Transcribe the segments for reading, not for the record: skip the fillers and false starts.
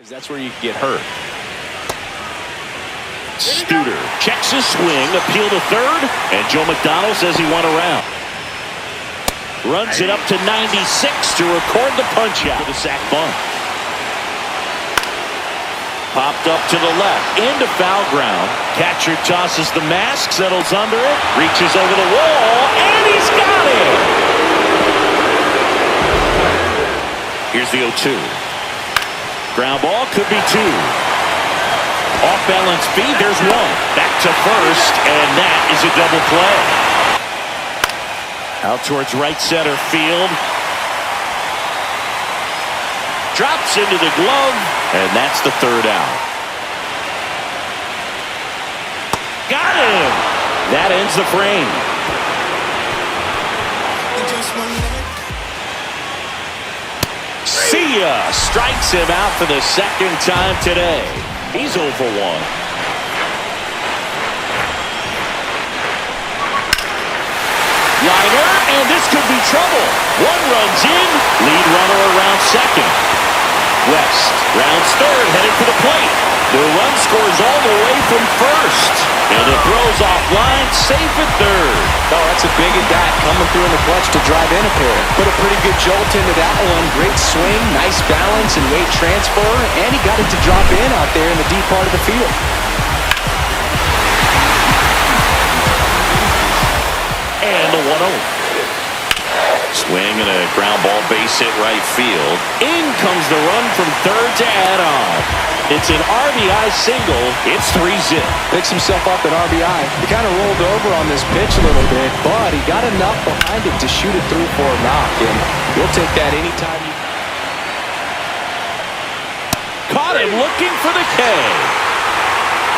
That's where you get hurt. Studer checks his swing, appeal to third, and Joe McDonald says he went around. Runs it up to 96 to record the punch out for the sac bunt. Popped up to the left, into foul ground. Catcher tosses the mask, settles under it, reaches over the wall, and he's got it! Here's the 0-2. Ground ball, could be two. Off balance feed, there's one. Back to first, and that is a double play. Out towards right center field. Drops into the glove, and that's the third out. Got him! That ends the frame. See ya! Strikes him out for the second time today. He's 0 for 1. Liner, and this could be trouble. One runs in, lead runner around second. West rounds third, headed for the plate. The run scores all the way from first. And it throws off line, safe at third. Oh, that's a big at-bat coming through in the clutch to drive in a pair. Put a pretty good jolt into that one. Great swing, nice balance and weight transfer. And he got it to drop in out there in the deep part of the field. And the 1-0. Swing and a ground ball base hit right field. In comes the run from third to add on. It's an RBI single. It's 3-zip. Picks himself up at RBI. He kind of rolled over on this pitch a little bit, but he got enough behind it to shoot it through for a knock, and we'll take that anytime. Caught him looking for the K.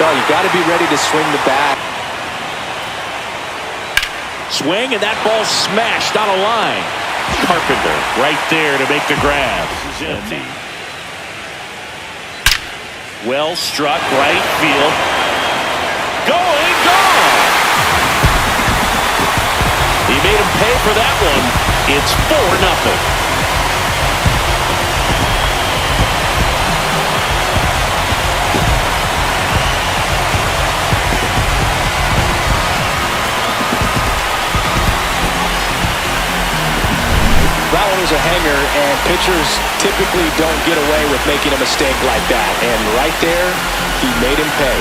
Oh, you got to be ready to swing the bat. Swing, and that ball smashed on a line. Carpenter right there to make the grab. This is empty. Well struck, right field. Going, gone! He made him pay for that one. It's 4-0. That one was a hanger, and pitchers typically don't get away with making a mistake like that. And right there, he made him pay.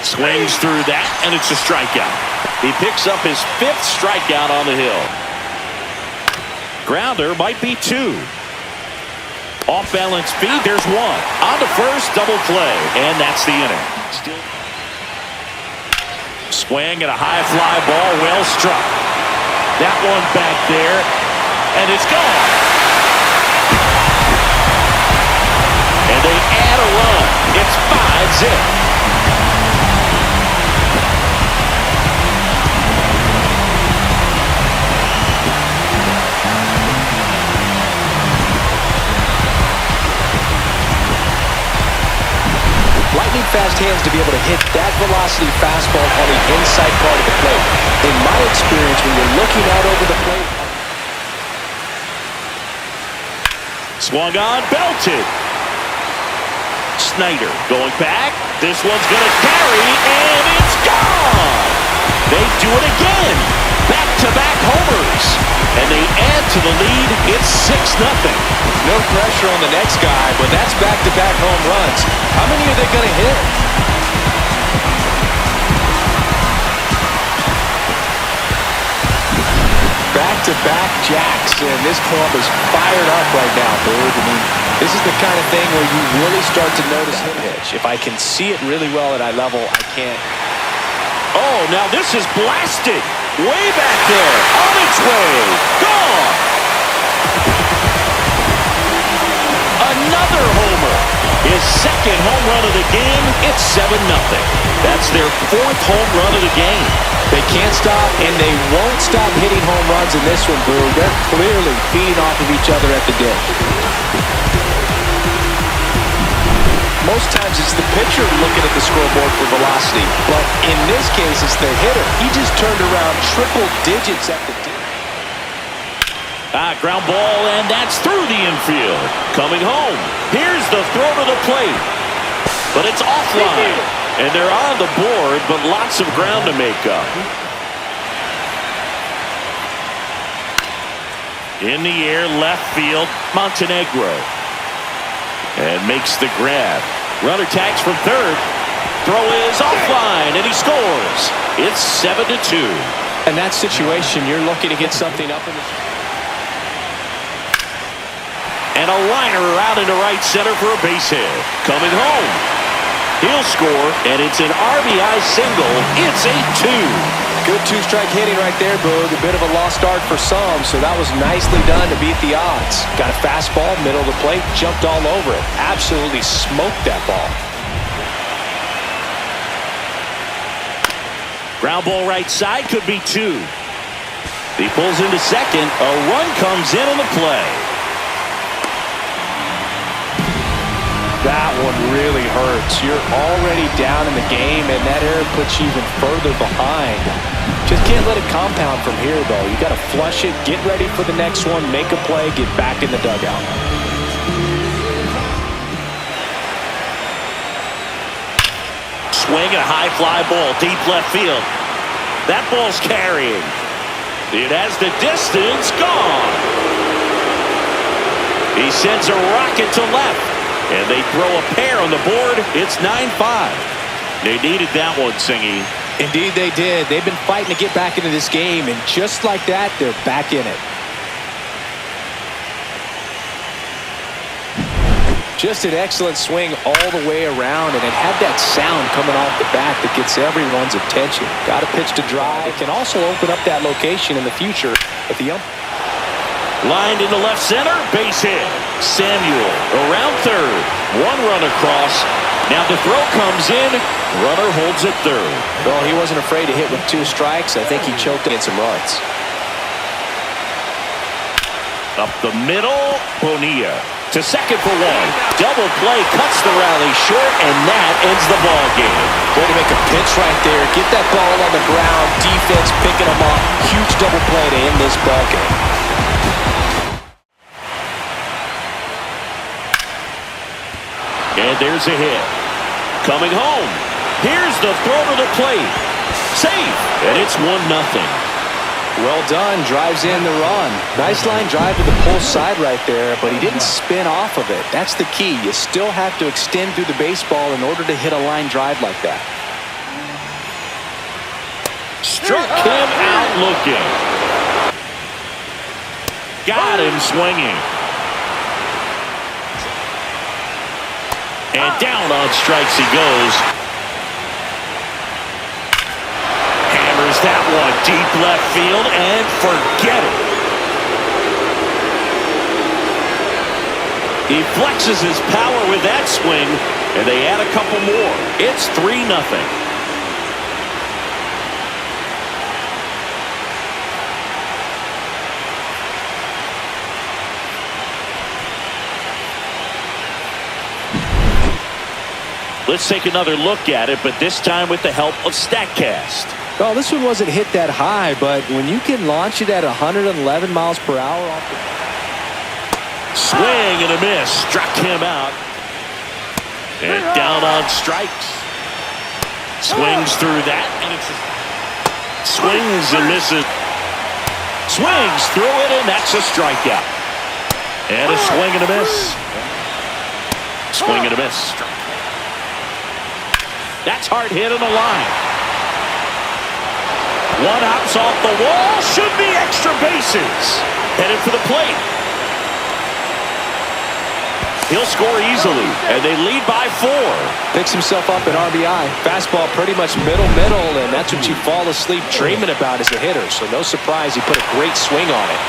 Swings through that, and it's a strikeout. He picks up his 5th strikeout on the hill. Grounder might be 2. Off balance feed, there's 1. On to first, double play, and that's the inning. Still. Swing and a high fly ball, well struck. That one back there, and it's gone. And they add a run. It's 5-zip. Lightning fast hands to be able to hit that velocity fastball on the inside part of the plate. In my experience, when you're looking out over the plate. Swung on, belted. Snyder going back. This one's going to carry, and it's gone. They do it again. Back-to-back homers. And they add to the lead. It's 6-0. No pressure on the next guy, but that's back-to-back home runs. How many are they going to hit? Back-to-back jacks, and this club is fired up right now, Bird. I mean, this is the kind of thing where you really start to notice him pitch. If I can see it really well at eye level, I can't. Oh, now this is blasted. Way back there. On its way. Gone. Another homer. His second home run of the game. It's 7-0. That's their 4th home run of the game. They can't stop, and they won't stop hitting home runs in this one, Brew. They're clearly feeding off of each other at the dish. Most times it's the pitcher looking at the scoreboard for velocity, but in this case it's the hitter. He just turned around triple digits at the Ground ball, and that's through the infield. Coming home. Here's the throw to the plate. But it's offline. And they're on the board, but lots of ground to make up. In the air, left field, Montenegro. And makes the grab. Runner tags from third. Throw is offline, and he scores. It's 7-2. In that situation, you're looking to get something up in the... And a liner out into right center for a base hit. Coming home. He'll score, and it's an RBI single. It's 8-2. Good two-strike hitting right there, Boog. A bit of a lost start for some, so that was nicely done to beat the odds. Got a fastball, middle of the plate, jumped all over it. Absolutely smoked that ball. Ground ball right side, could be two. He pulls into second. A run comes in on the play. That one really hurts. You're already down in the game, and that error puts you even further behind. Just can't let it compound from here, though. You got to flush it, get ready for the next one, make a play, get back in the dugout. Swing and a high fly ball, deep left field. That ball's carrying. It has the distance, gone. He sends a rocket to left. And they throw a pair on the board. It's 9-5. They needed that one, Singy. Indeed they did. They've been fighting to get back into this game, and just like that, they're back in it. Just an excellent swing all the way around, and it had that sound coming off the bat that gets everyone's attention. Got a pitch to drive. It can also open up that location in the future if the umpire... Lined into left center, base hit. Samuel around third. One run across. Now the throw comes in. Runner holds at third. Well, he wasn't afraid to hit with two strikes. I think he choked in some runs. Up the middle, Bonilla. To second for one. Double play cuts the rally short, and that ends the ball game. Way to make a pitch right there. Get that ball on the ground. Defense picking him up. Huge double play to end this ball game. And there's a hit. Coming home. Here's the throw to the plate. Safe. And it's 1-0. Well done. Drives in the run. Nice line drive to the pull side right there, but he didn't spin off of it. That's the key. You still have to extend through the baseball in order to hit a line drive like that. Struck him out looking. Got him swinging. And down on strikes he goes. Hammers that one deep left field and forget it. He flexes his power with that swing, and they add a couple more. It's 3-0. Let's take another look at it, but this time with the help of StatCast. Well, this one wasn't hit that high, but when you can launch it at 111 miles per hour off the... Swing and a miss. Struck him out. And down on strikes. Swings through that, and it's... Swings and misses. Swings through it, and that's a strikeout. And a swing and a miss. Swing and a miss. That's hard hit on the line. One hops off the wall. Should be extra bases. Headed for the plate. He'll score easily, and they lead by 4. Picks himself up at RBI. Fastball pretty much middle, and that's what you fall asleep dreaming about as a hitter. So no surprise he put a great swing on it.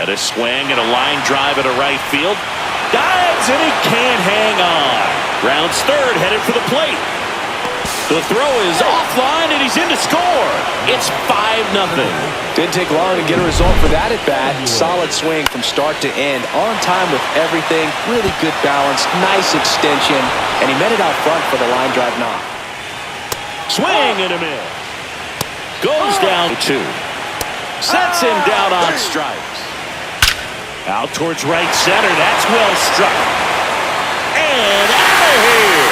And a swing and a line drive at a right field. Dives, and he can't hang on. Rounds third, headed for the plate. The throw is offline, and he's in to score. It's 5-0. Didn't take long to get a result for that at-bat. Solid swing from start to end. On time with everything. Really good balance. Nice extension. And he met it out front for the line drive knock. Swing and a miss. Goes down 2. Sets him down on strikes. Out towards right center. That's well struck. And out of here.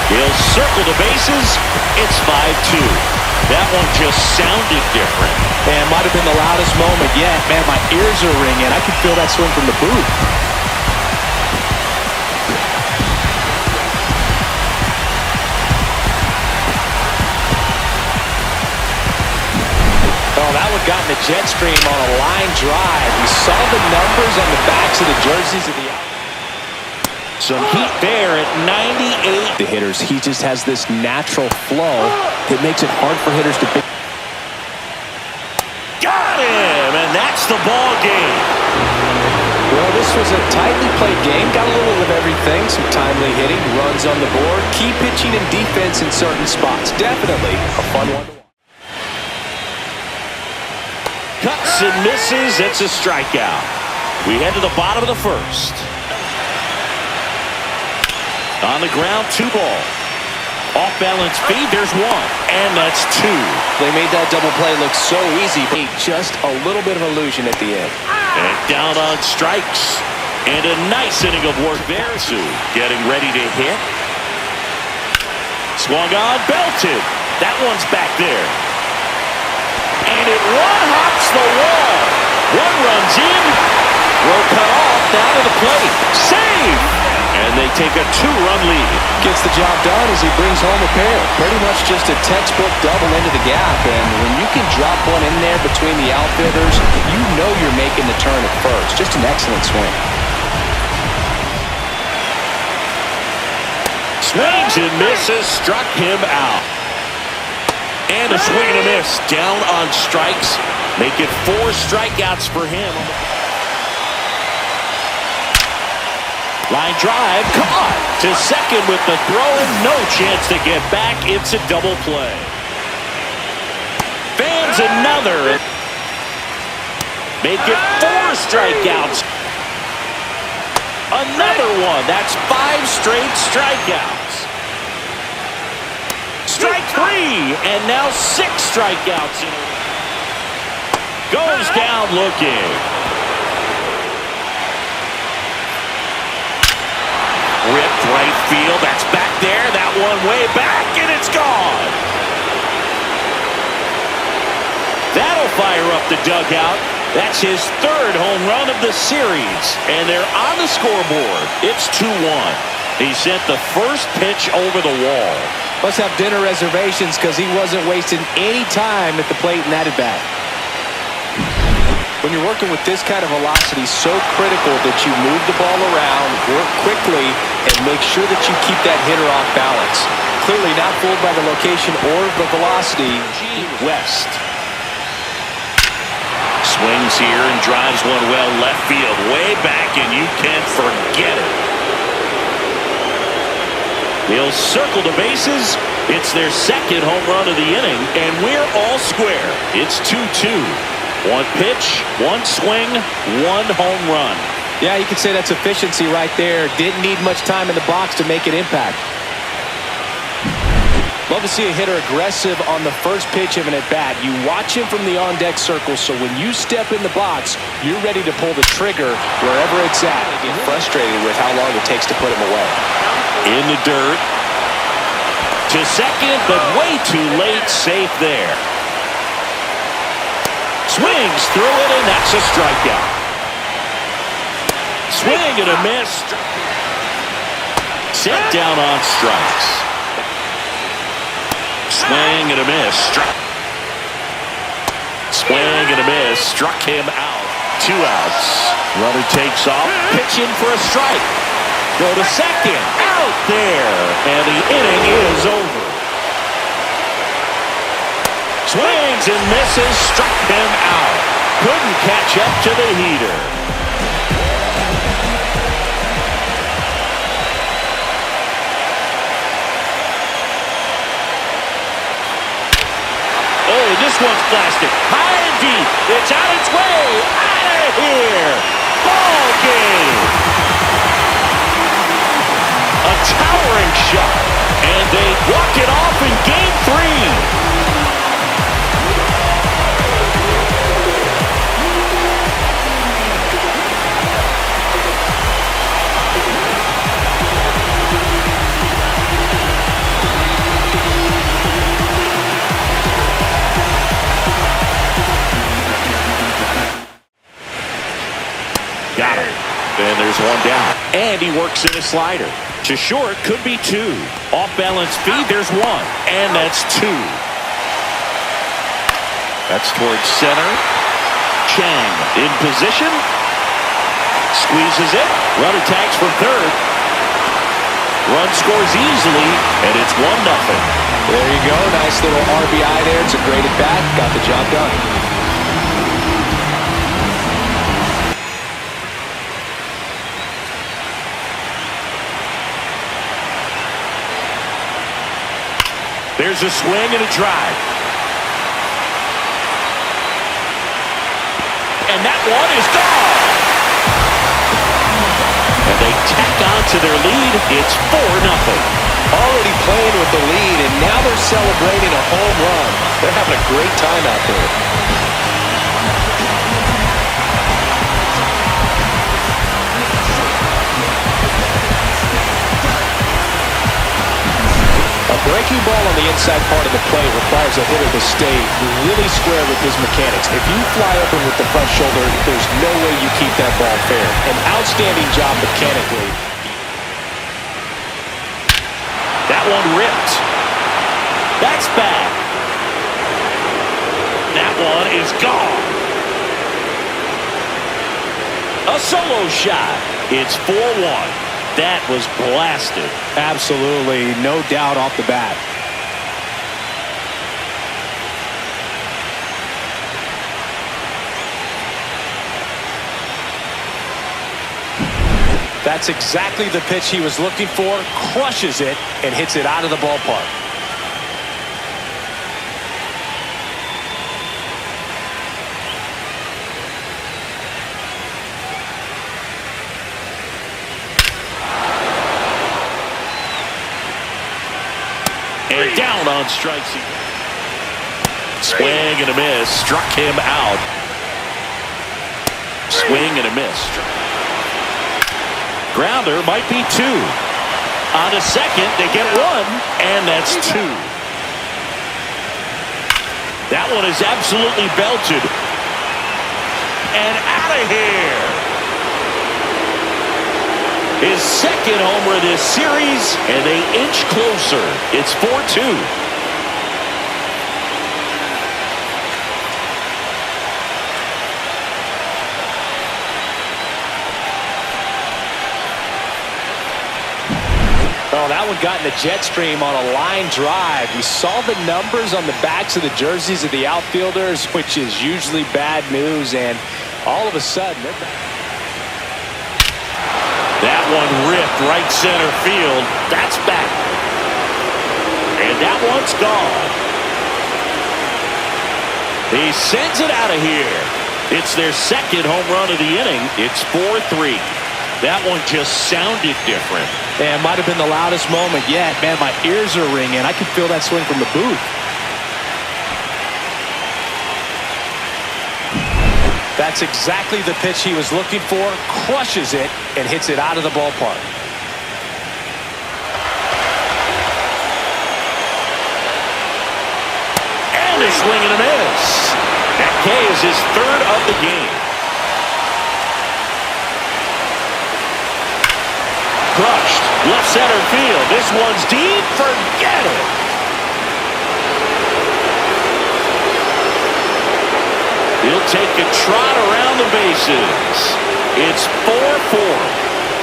He'll circle the bases. It's 5-2. That one just sounded different. Man, might have been the loudest moment yet. Man, my ears are ringing. I can feel that swing from the booth. Oh, that one got in the jet stream on a line drive. We saw the numbers on the backs of the jerseys of the some heat there at 98. The hitters, he just has this natural flow that makes it hard for hitters to pick. Got him, and that's the ball game. Well, this was a tightly played game. Got a little of everything. Some timely hitting, runs on the board, key pitching and defense in certain spots. Definitely a fun one to watch. Cuts and misses. It's a strikeout. We head to the bottom of the first. On the ground, 2 ball. Off-balance feed, there's 1. And that's 2. They made that double play look so easy, but just a little bit of illusion at the end. And down on strikes. And a nice inning of work there. Sue getting ready to hit. Swung on, belted. That one's back there. And it one-hops the wall. 1 runs in. Throw cut off, down to the plate. Save! And they take a 2-run lead. Gets the job done as he brings home a pair. Pretty much just a textbook double into the gap. And when you can drop one in there between the outfielders, you know you're making the turn at first. Just an excellent swing. Swings and misses, struck him out. And a swing and a miss. Down on strikes. Make it 4 strikeouts for him. Line drive, caught to second with the throw. No chance to get back. It's a double play. Fans another. Make it 4 strikeouts. Another one. That's 5 straight strikeouts. Strike 3, and now 6 strikeouts. Goes down looking. Ripped right field. That's back there. That one way back, and it's gone. That'll fire up the dugout. That's his 3rd home run of the series. And they're on the scoreboard. It's 2-1. He sent the first pitch over the wall. Must have dinner reservations because he wasn't wasting any time at the plate in that at-bat. When you're working with this kind of velocity, so critical that you move the ball around, work quickly, and make sure that you keep that hitter off balance. Clearly not fooled by the location or the velocity. West. Swings here and drives one well left field. Way back, and you can't forget it. He'll circle the bases. It's their 2nd home run of the inning, and we're all square. It's 2-2. 1 pitch, 1 swing, 1 home run. Yeah, you could say that's efficiency right there. Didn't need much time in the box to make an impact. Love to see a hitter aggressive on the first pitch of an at-bat. You watch him from the on-deck circle, so when you step in the box, you're ready to pull the trigger wherever it's at. You get frustrated with how long it takes to put him away. In the dirt. To second, but way too late. Safe there. Swings through it, and that's a strikeout. Swing and a miss. Set down on strikes. Swing and a miss. Swing and a miss. Struck him out. 2 outs. Runner takes off. Pitching for a strike. Go to second. Out there. And the inning is over. Swings and misses. Struck him out. Couldn't catch up to the heater. Oh, this one's plastic. High and deep. It's on its way. Out of here. Ball game. A towering shot. And they walk it off in Game 3. Got him. And there's one down. And he works in a slider. To short, could be two. Off-balance feed, there's one. And that's two. That's towards center. Chang in position. Squeezes it. Runner tags from third. Run scores easily, and it's 1-0. There you go. Nice little RBI there. It's a great at-bat. Got the job done. There's a swing and a drive. And that one is gone. And they tack on to their lead. It's 4-0. Already playing with the lead, and now they're celebrating a home run. They're having a great time out there. A breaking ball on the inside part of the plate requires a hitter to stay really square with his mechanics. If you fly open with the front shoulder, there's no way you keep that ball fair. An outstanding job mechanically. That one ripped. That's bad. That one is gone. A solo shot. It's 4-1. That was blasted. Absolutely, no doubt off the bat. That's exactly the pitch he was looking for. Crushes it and hits it out of the ballpark. And down on strikes. Swing and a miss. Struck him out. Swing and a miss. Grounder might be two. On a second, they get one. And that's two. That one is absolutely belted. And out of here. His second homer this series, and they inch closer. It's 4-2. Oh, that one got in the jet stream on a line drive. We saw the numbers on the backs of the jerseys of the outfielders, which is usually bad news, and all of a sudden they're back. That one ripped right center field. That's back. And that one's gone. He sends it out of here. It's their second home run of the inning. It's 4-3. That one just sounded different. Yeah, it might have been the loudest moment yet. Man, my ears are ringing. I can feel that swing from the booth. That's exactly the pitch he was looking for. Crushes it and hits it out of the ballpark. And a swing and a miss. That K is his third of the game. Crushed. Left center field. This one's deep. Forget it. He'll take a trot around the bases. It's 4-4.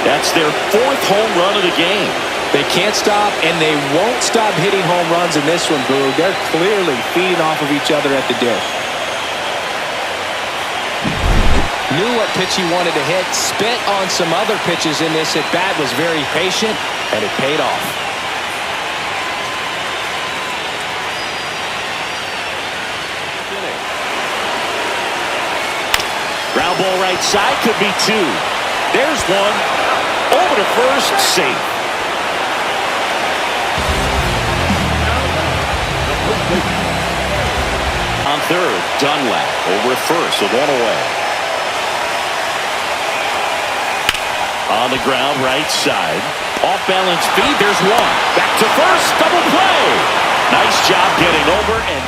That's their fourth home run of the game. They can't stop, and they won't stop hitting home runs in this one, Boog. They're clearly feeding off of each other at the dish. Knew what pitch he wanted to hit. Spit on some other pitches in this at-bat. Was very patient, and it paid off. Ground ball right side, could be two. There's one. Over to first, safe. third. Dunlap over at first with one away. On the ground, right side. Off balance feed. There's one. Back to first. Double play. Nice job getting over and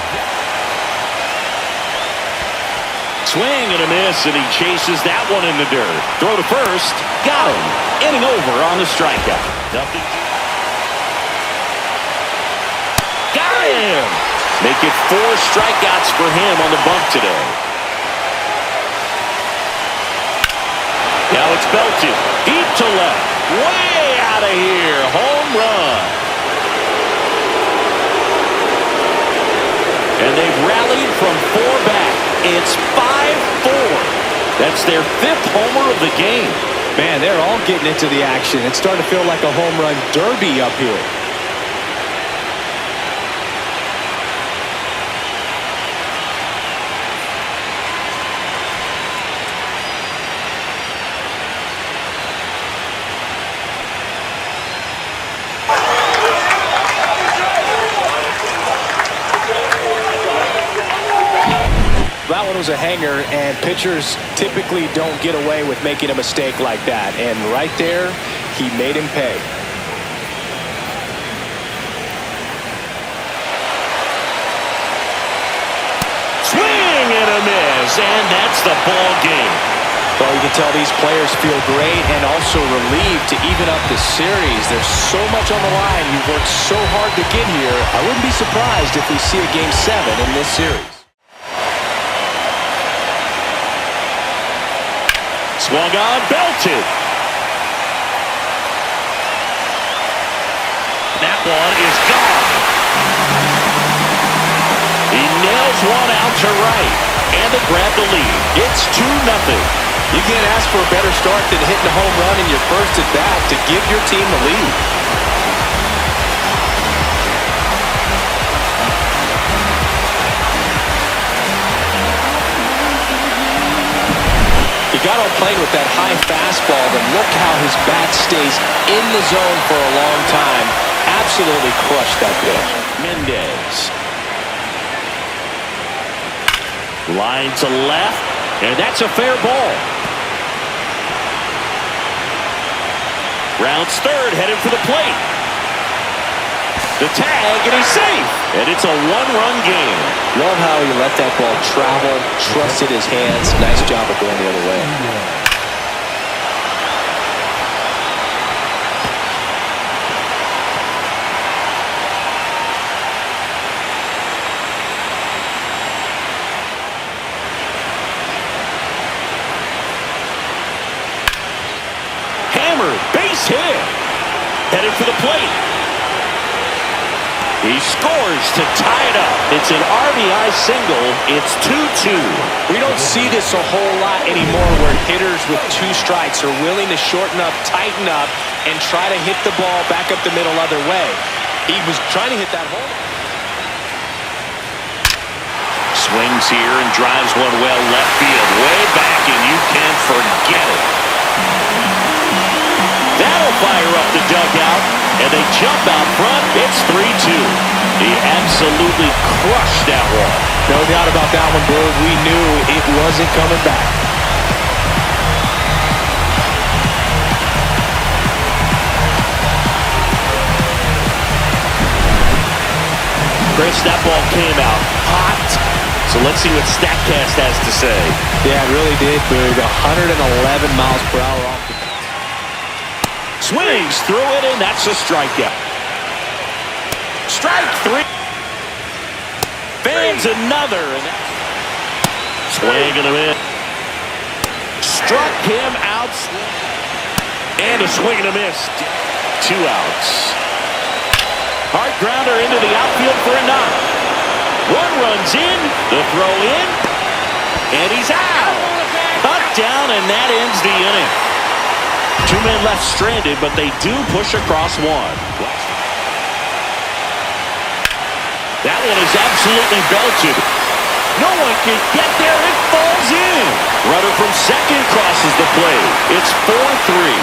swing and a miss, and he chases that one in the dirt. Throw to first. Got him. Inning over on the strikeout. Nothing. Got him. Make it 4 strikeouts for him on the bump today. Now it's belted. Deep to left. Way out of here. Home run. And they've rallied from 4 back. It's 5-4. That's their 5th homer of the game. Man, they're all getting into the action. It's starting to feel like a home run derby up here. That one was a hanger, and pitchers typically don't get away with making a mistake like that. And right there, he made him pay. Swing and a miss, and that's the ball game. Well, you can tell these players feel great and also relieved to even up the series. There's so much on the line. You've worked so hard to get here. I wouldn't be surprised if we see a Game 7 in this series. Swung on, belted. That one is gone. He nails one out to right, and to grab the lead. It's 2-0. You can't ask for a better start than hitting a home run in your first at bat to give your team the lead. He got on playing with that high fastball, but look how his bat stays in the zone for a long time. Absolutely crushed that pitch. Mendez. Line to left, and that's a fair ball. Rounds third, headed for the plate. The tag, and he's safe. And it's a 1-run game. Love how he let that ball travel, trusted his hands. Nice job of going the other way. Hammered, base hit. Headed for the plate. He scores to tie it up. It's an RBI single. It's 2-2. We don't see this a whole lot anymore where hitters with 2 strikes are willing to shorten up, tighten up, and try to hit the ball back up the middle other way. He was trying to hit that hole. Swings here and drives one well left field. Way back, and you can't forget it. That'll fire up the dugout, and they jump out front. It's 3-2. He absolutely crushed that one. No doubt about that one, Boo. We knew it wasn't coming back. Chris, that ball came out hot. So let's see what StatCast has to say. Yeah, it really did, Boo. 111 miles per hour off the swings through it, and that's a strikeout. Strike 3. Fans another. And swing and a miss. Struck him out. And a swing and a miss. 2 outs. Hard grounder into the outfield for a knock. 1 runs in. The throw in. And he's out. Cut down, and that ends the inning. 2 men left stranded, but they do push across 1. That one is absolutely belted. No one can get there. It falls in. Runner from second crosses the plate. It's 4-3.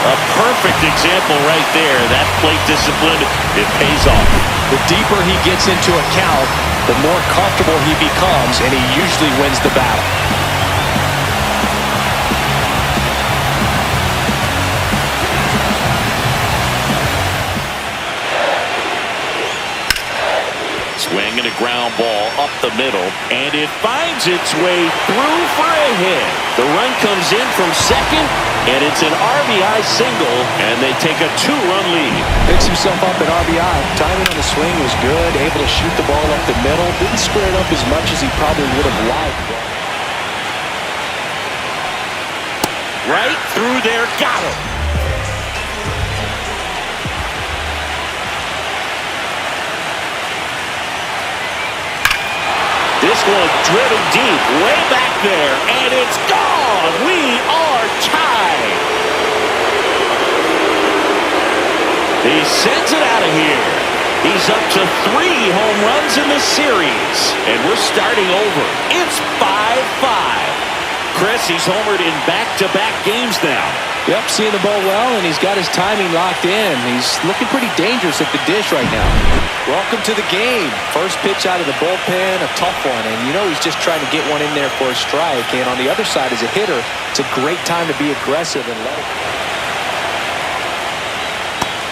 A perfect example right there. That plate discipline, it pays off. The deeper he gets into a count, the more comfortable he becomes, and he usually wins the battle. Swinging a ground ball up the middle, and it finds its way through for a hit. The run comes in from second, and it's an RBI single, and they take a 2-run lead. Picks himself up at RBI. Timing on the swing was good, able to shoot the ball up the middle. Didn't square it up as much as he probably would have liked. Right through there, got him. This one driven deep, way back there, and it's gone. We are tied. He sends it out of here. He's up to 3 home runs in this series, and we're starting over. It's 5-5. Chris, he's homered in back-to-back games now. Yep, seeing the ball well, and he's got his timing locked in. He's looking pretty dangerous at the dish right now. Welcome to the game. First pitch out of the bullpen, a tough one, and you know he's just trying to get one in there for a strike. And on the other side, as a hitter, it's a great time to be aggressive and let it.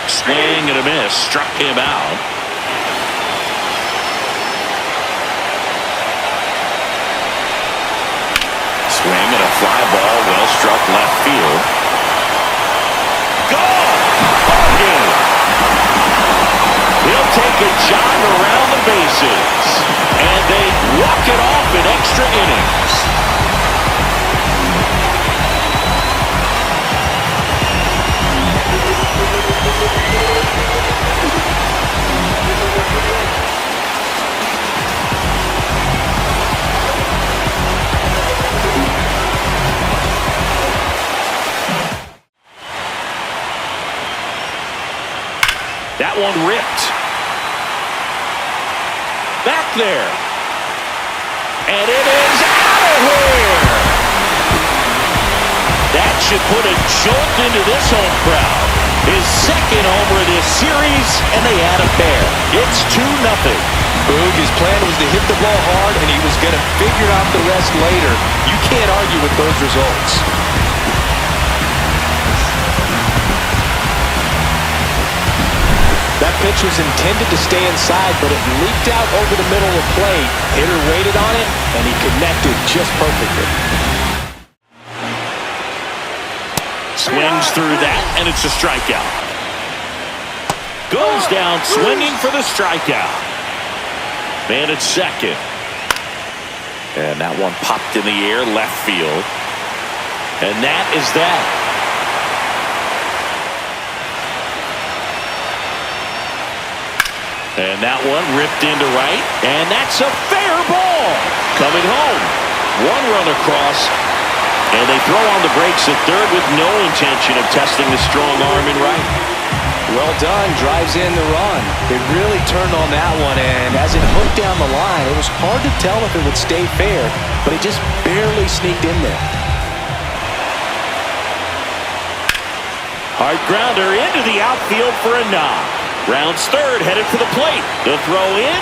Swing and a miss, struck him out. Swing and a fly ball, well struck left field. Gone! Ball game! He'll take a jog around the bases, and they walk it off in extra innings. That one ripped. Back there. And it is out of here. That should put a jolt into this home crowd. His second homer of this series, and they add a pair. It's 2-0. Boog, his plan was to hit the ball hard, and he was going to figure out the rest later. You can't argue with those results. That pitch was intended to stay inside, but it leaked out over the middle of the plate. Hitter waited on it, and he connected just perfectly. Swings through that, and it's a strikeout. Goes down swinging for the strikeout. Man at second. And that one popped in the air, left field. And that is that. And that one ripped into right. And that's a fair ball. Coming home. 1 run across. And they throw on the brakes at third with no intention of testing the strong arm in right. Well done. Drives in the run. They really turned on that one, and as it hooked down the line, it was hard to tell if it would stay fair, but it just barely sneaked in there. Hard grounder into the outfield for a knock. Rounds third, headed for the plate. The throw in.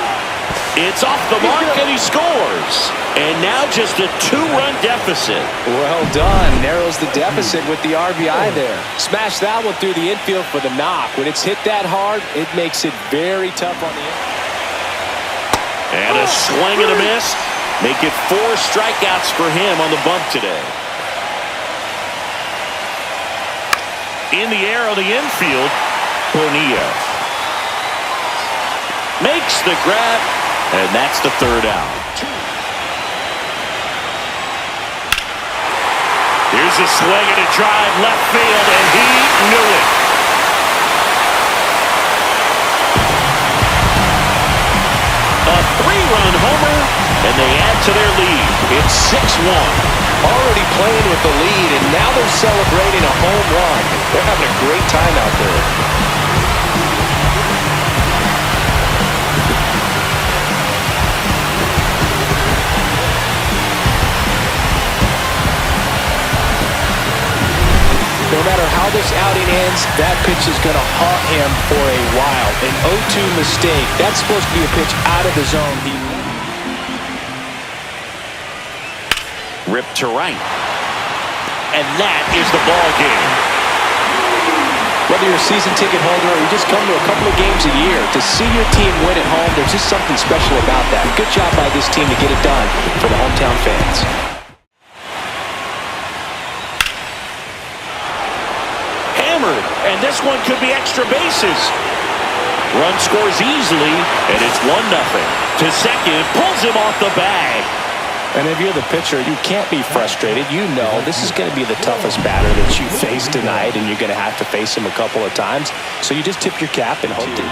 It's off the mark, and he scores. And now just a 2-run deficit. Well done. Narrows the deficit with the RBI there. Smashed that one through the infield for the knock. When it's hit that hard, it makes it very tough on the infield. And a swing and a miss. Make it 4 strikeouts for him on the bump today. In the air on the infield, Bonilla makes the grab, and that's the 3rd out. Here's a swing and a drive left field, and he knew it. A 3-run homer, and they add to their lead. It's 6-1. Already playing with the lead, and now they're celebrating a home run. They're having a great time out there. No matter how how this outing ends, that pitch is going to haunt him for a while. An 0-2 mistake. That's supposed to be a pitch out of the zone. Ripped to right. And that is the ball game. Whether you're a season ticket holder or you just come to a couple of games a year, to see your team win at home, there's just something special about that. Good job by this team to get it done for the hometown fans. Hammered, and this one could be extra bases. Run scores easily, and it's 1-0. To second, pulls him off the bag. And if you're the pitcher, you can't be frustrated. You know this is going to be the toughest batter that you face tonight, and you're going to have to face him a couple of times. So you just tip your cap and hope to.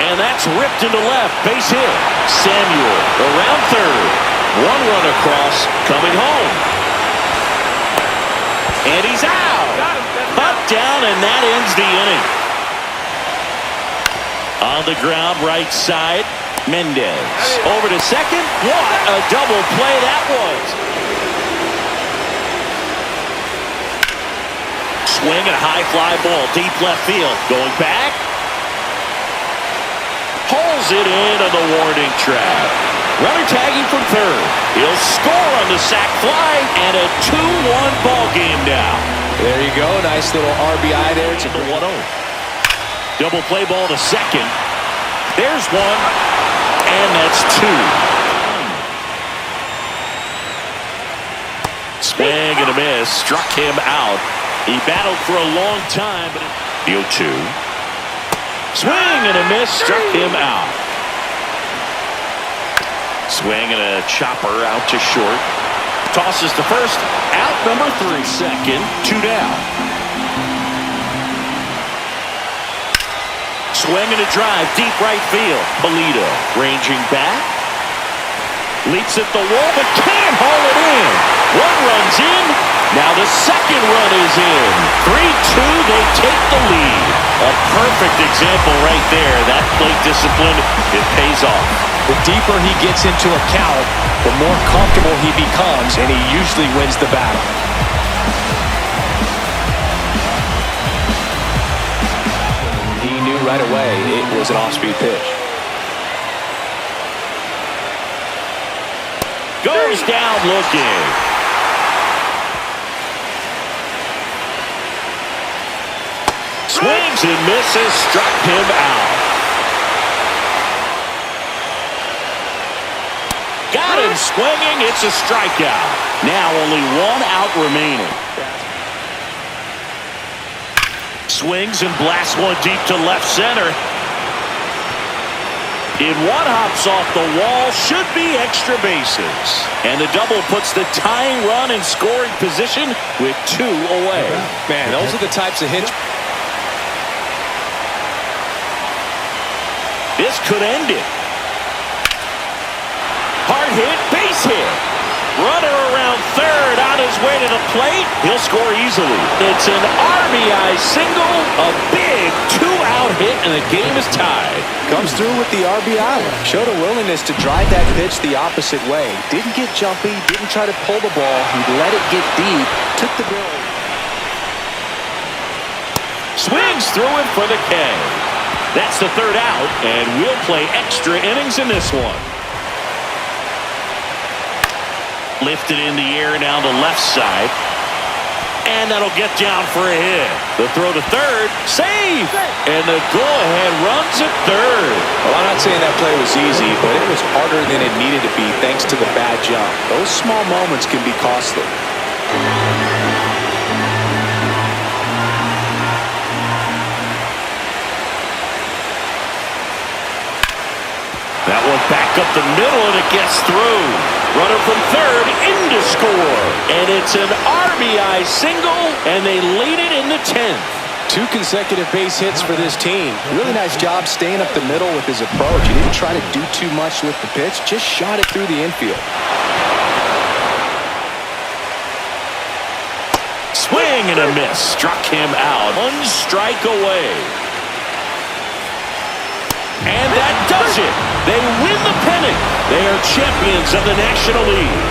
And that's ripped into left. Base hit. Samuel around third. 1 run across, coming home. And he's out. Up, down, and that ends the inning. On the ground, right side. Mendez over to second. What a double play that was. Swing and a high fly ball, deep left field. Going back. Pulls it into the warning track. Runner tagging from third. He'll score on the sac fly, and a 2-1 ball game now. There you go. Nice little RBI there. To the 1-0. Double play ball to second. There's one. And that's 2. Swing and a miss. Struck him out. He battled for a long time. But the 0-2. Swing and a miss. Struck him out. Swing and a chopper out to short. Tosses to first. Out number 3. Second. 2 down. Swing and a drive, deep right field. Polito ranging back. Leaps at the wall, but can't haul it in. 1 run's in. Now the second run is in. 3-2, they take the lead. A perfect example right there. That plate discipline, it pays off. The deeper he gets into a count, the more comfortable he becomes, and he usually wins the battle. Right away, it was an off-speed pitch. Goes down looking. Swings and misses, struck him out. Got him swinging, it's a strikeout. Now only 1 out remaining. Swings and blasts one deep to left center. In one hops off the wall, should be extra bases. And the double puts the tying run in scoring position with 2 away. Man, those are the types of hits. This could end it. Hard hit, base hit. Runner around third, on his way to the plate. He'll score easily. It's an RBI single, a big 2-out hit, and the game is tied. Comes through with the RBI. Showed a willingness to drive that pitch the opposite way. Didn't get jumpy, didn't try to pull the ball. He let it get deep, took the bill. Swings through it for the K. That's the 3rd out, and we'll play extra innings in this one. Lifted in the air down the left side. And that'll get down for a hit. The throw to third. Save! And the go-ahead runs at third. Well, I'm not saying that play was easy, but it was harder than it needed to be thanks to the bad jump. Those small moments can be costly. That one back up the middle, and it gets through. Runner from third in to score. And it's an RBI single, and they lead it in the 10th. 2 consecutive base hits for this team. Really nice job staying up the middle with his approach. He didn't try to do too much with the pitch, just shot it through the infield. Swing and a miss. Struck him out. 1 strike away. And that does it. They win the pennant. They are champions of the National League.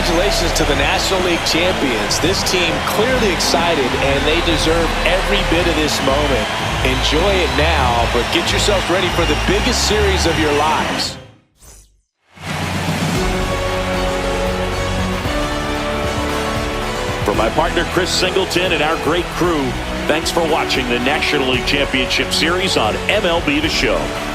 Congratulations to the National League champions. This team clearly excited, and they deserve every bit of this moment. Enjoy it now, but get yourselves ready for the biggest series of your lives. For my partner Chris Singleton and our great crew, thanks for watching the National League Championship Series on MLB The Show.